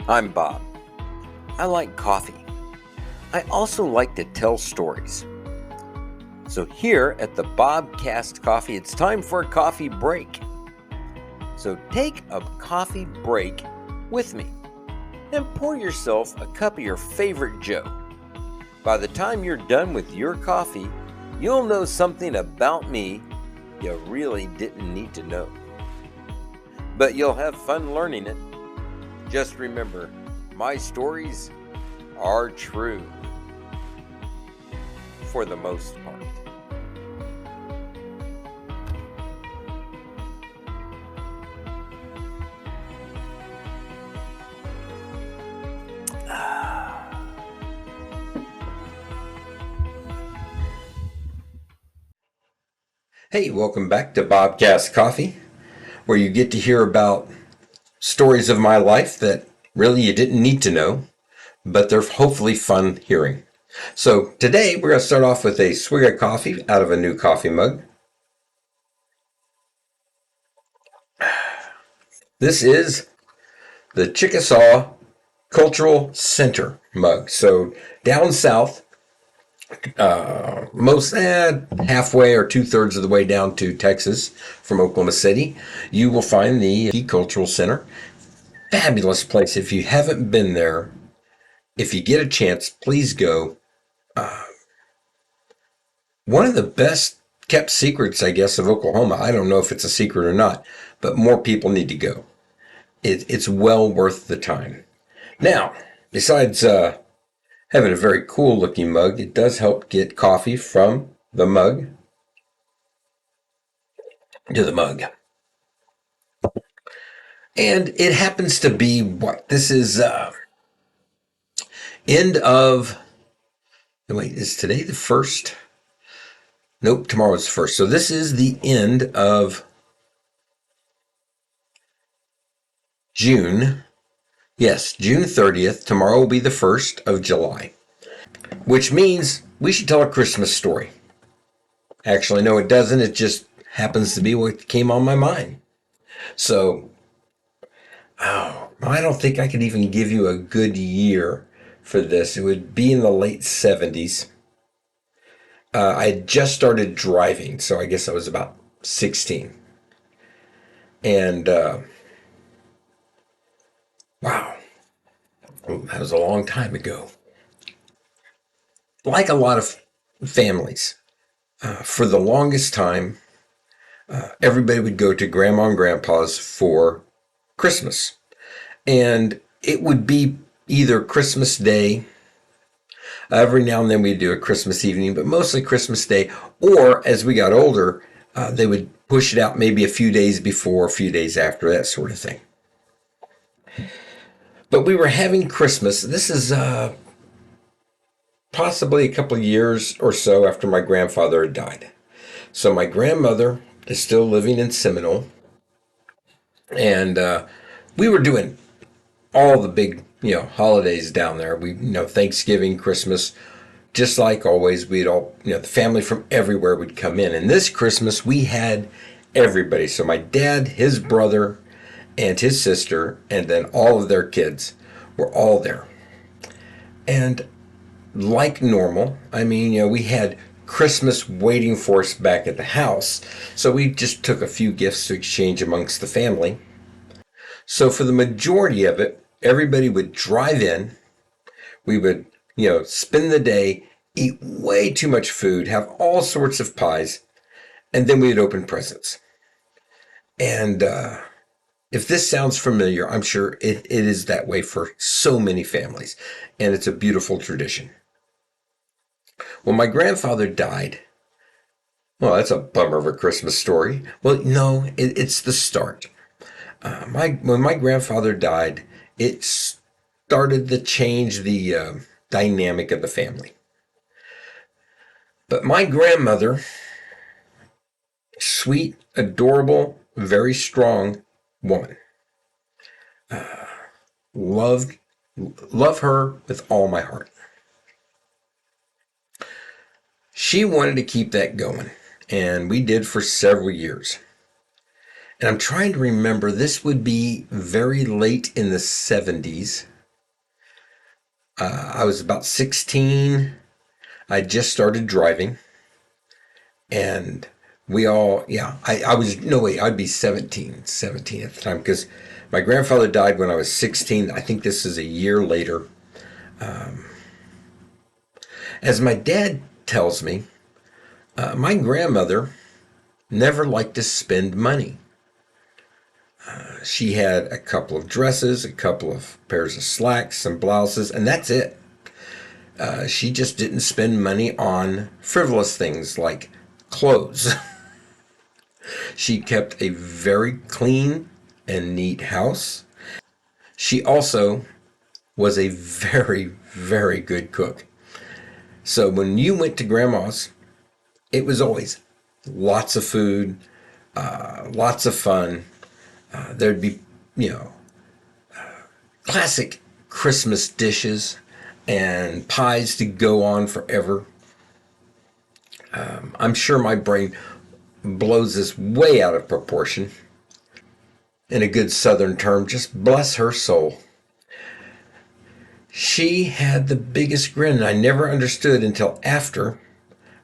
I'm Bob. I like coffee. I also like to tell stories. So here at the Bobcast Coffee, it's time for a coffee break. So take a coffee break with me and pour yourself a cup of your favorite Joe. By the time you're done with your coffee, you'll know something about me you really didn't need to know. But you'll have fun learning it. Just remember, my stories are true. For the most part. Hey, welcome back to Bobcast Coffee, where you get to hear about stories of my life that really you didn't need to know, but they're hopefully fun hearing. So today we're going to start off with a swig of coffee out of a new coffee mug. This is the Chickasaw Cultural Center mug. So down south, most halfway or 2/3 of the way down to Texas from Oklahoma City, you will find the Cultural Center. Fabulous place. If you haven't been there, if you get a chance, please go. One of the best kept secrets, I guess, of Oklahoma. I don't know if it's a secret or not, but more people need to go. It's well worth the time. Now, besides having a very cool looking mug, it does help get coffee from the mug to the mug. And it happens to be what? This is end of, wait, is today the 1st? Nope, tomorrow's the 1st. So this is the end of June. Yes, June 30th. Tomorrow will be the 1st of July. Which means we should tell a Christmas story. Actually, no, it doesn't. It just happens to be what came on my mind. So, I don't think I could even give you a good year for this. It would be in the late 70s. I had just started driving, so I guess I was about 16. And, wow, that was a long time ago. Like a lot of families, for the longest time, everybody would go to Grandma and Grandpa's for Christmas. And it would be either Christmas Day, every now and then we'd do a Christmas evening, but mostly Christmas Day, or as we got older, they would push it out maybe a few days before, a few days after, that sort of thing. But we were having Christmas. This is possibly a couple of years or so after my grandfather had died. So my grandmother is still living in Seminole, and we were doing all the big, holidays down there. We, Thanksgiving, Christmas, just like always, we'd all, the family from everywhere would come in. And this Christmas, we had everybody. So my dad, his brother, and his sister, and then all of their kids were all there. And like normal, we had Christmas waiting for us back at the house. So we just took a few gifts to exchange amongst the family. So for the majority of it, everybody would drive in. We would, spend the day, eat way too much food, have all sorts of pies, and then we'd open presents. And if this sounds familiar, I'm sure it is that way for so many families, and it's a beautiful tradition. When my grandfather died, well, that's a bummer of a Christmas story. Well, no, it's the start. When my grandfather died, it started to change the dynamic of the family. But my grandmother, sweet, adorable, very strong woman, love her with all my heart. She wanted to keep that going, and we did for several years. And I'm trying to remember, this would be very late in the 70s. I was about 16. I just started driving, and we all, yeah, I was, no, wait, I'd be 17 at the time, because my grandfather died when I was 16. I think this is a year later. As my dad tells me, my grandmother never liked to spend money. She had a couple of dresses, a couple of pairs of slacks, some blouses, and that's it. She just didn't spend money on frivolous things like clothes. She kept a very clean and neat house. She also was a very, very good cook. So when you went to grandma's, it was always lots of food, lots of fun. There'd be, you know, classic Christmas dishes and pies to go on forever. I'm sure my brain blows this way out of proportion. In a good Southern term, just bless her soul. She had the biggest grin, and I never understood until after.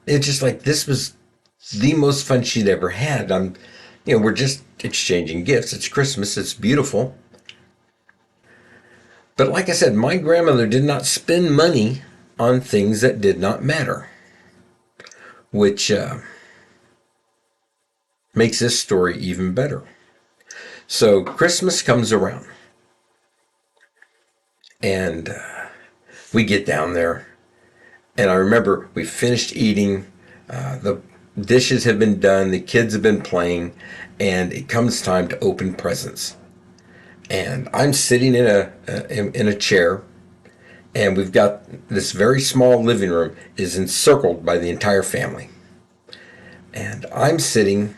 It's just like this was the most fun she'd ever had. We're just exchanging gifts. It's Christmas. It's beautiful. But like I said, my grandmother did not spend money on things that did not matter, which makes this story even better. So Christmas comes around, and we get down there, and I remember we finished eating. The dishes have been done. The kids have been playing, and it comes time to open presents. And I'm sitting in a chair, and we've got this very small living room is encircled by the entire family. And I'm sitting.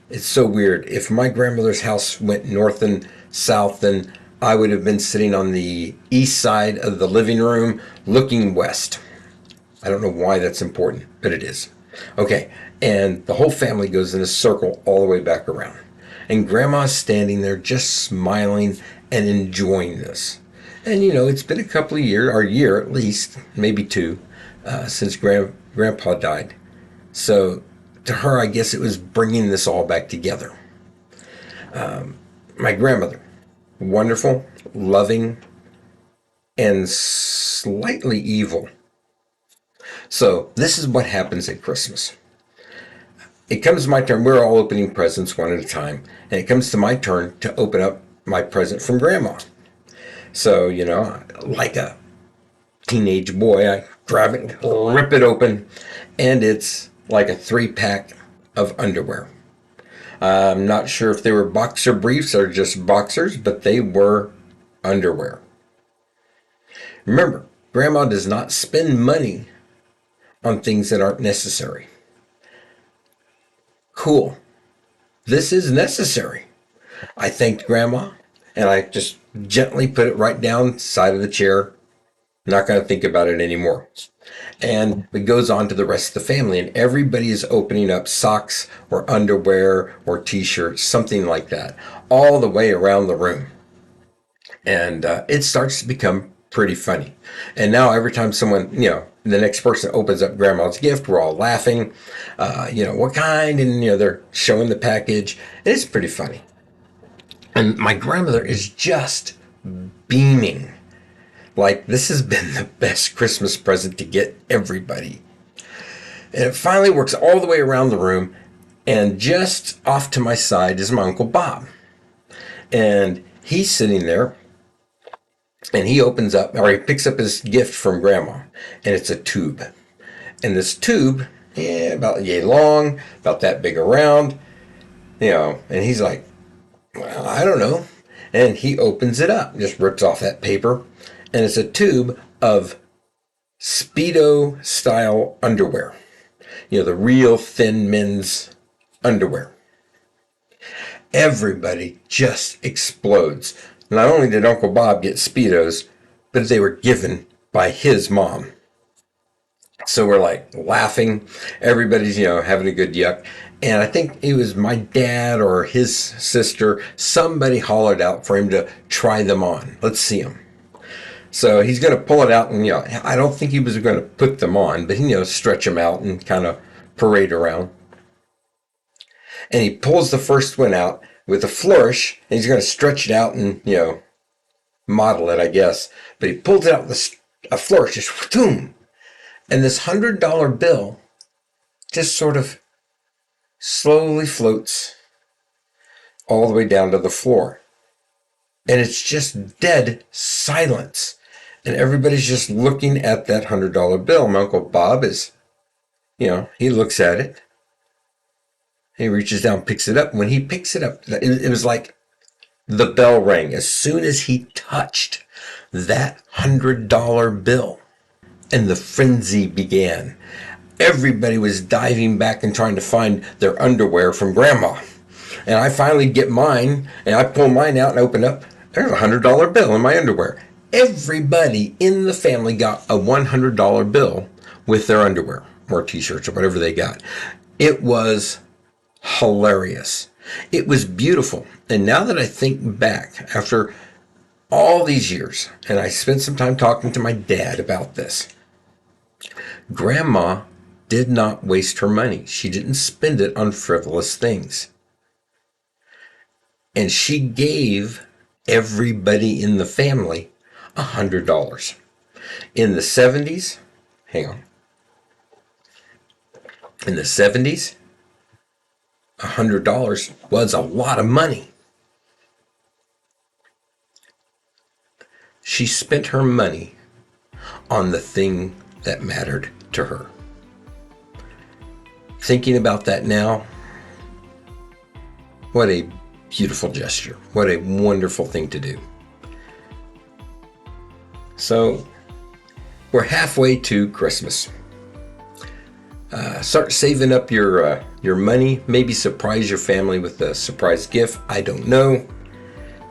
It's so weird. If my grandmother's house went north and south, then I would have been sitting on the east side of the living room looking west. I don't know why that's important, but it is. Okay, and the whole family goes in a circle all the way back around. And Grandma's standing there just smiling and enjoying this. And it's been a couple of years, or a year at least, maybe two, since Grandpa died. So to her, I guess it was bringing this all back together. My grandmother, wonderful, loving, and slightly evil. So this is what happens at Christmas. It comes to my turn. We're all opening presents one at a time. And it comes to my turn to open up my present from Grandma. So, like a teenage boy, I grab it, rip it open, and it's like a 3-pack of underwear. I'm not sure if they were boxer briefs or just boxers, but they were underwear. Remember, Grandma does not spend money on things that aren't necessary. Cool. This is necessary. I thanked Grandma, and I just gently put it right down side of the chair. Not going to think about it anymore. And it goes on to the rest of the family, and everybody is opening up socks or underwear or t-shirts, something like that, all the way around the room. And it starts to become pretty funny. And now every time someone, the next person opens up Grandma's gift, we're all laughing, what kind? And, they're showing the package. It's pretty funny. And my grandmother is just beaming. Like, this has been the best Christmas present to get everybody. And it finally works all the way around the room. And just off to my side is my Uncle Bob. And he's sitting there. And he opens up, or he picks up his gift from Grandma. And it's a tube. And this tube, about yay long, about that big around. And he's like, well, I don't know. And he opens it up, just rips off that paper. And it's a tube of Speedo style underwear. The real thin men's underwear. Everybody just explodes. Not only did Uncle Bob get Speedos, but they were given by his mom. So we're like laughing. Everybody's, having a good yuck. And I think it was my dad or his sister. Somebody hollered out for him to try them on. Let's see them. So he's going to pull it out, and I don't think he was going to put them on, but stretch them out and kind of parade around. And he pulls the first one out with a flourish, and he's going to stretch it out and model it, I guess. But he pulls it out with a flourish, just boom, and this $100 bill just sort of slowly floats all the way down to the floor. And it's just dead silence. And everybody's just looking at that $100 bill. My Uncle Bob is, he looks at it. He reaches down, picks it up. When he picks it up, it was like the bell rang as soon as he touched that $100 bill. And the frenzy began. Everybody was diving back and trying to find their underwear from Grandma. And I finally get mine, and I pull mine out and open up. There's a $100 bill in my underwear. Everybody in the family got a $100 bill with their underwear or t-shirts or whatever they got. It was hilarious. It was beautiful. And now that I think back, after all these years, and I spent some time talking to my dad about this, Grandma did not waste her money. She didn't spend it on frivolous things. And she gave everybody in the family $100. In the 70s, hang on. In the 70s, $100 was a lot of money. She spent her money on the thing that mattered to her. Thinking about that now, what a beautiful gesture. What a wonderful thing to do. So, we're halfway to Christmas. Start saving up your money. Maybe surprise your family with a surprise gift. I don't know.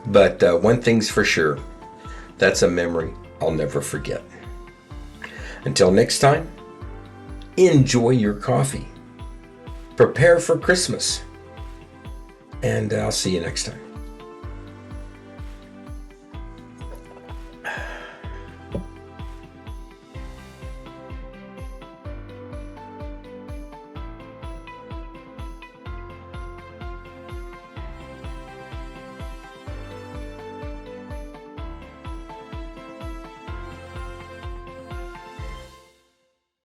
But one thing's for sure. That's a memory I'll never forget. Until next time, enjoy your coffee. Prepare for Christmas. And I'll see you next time.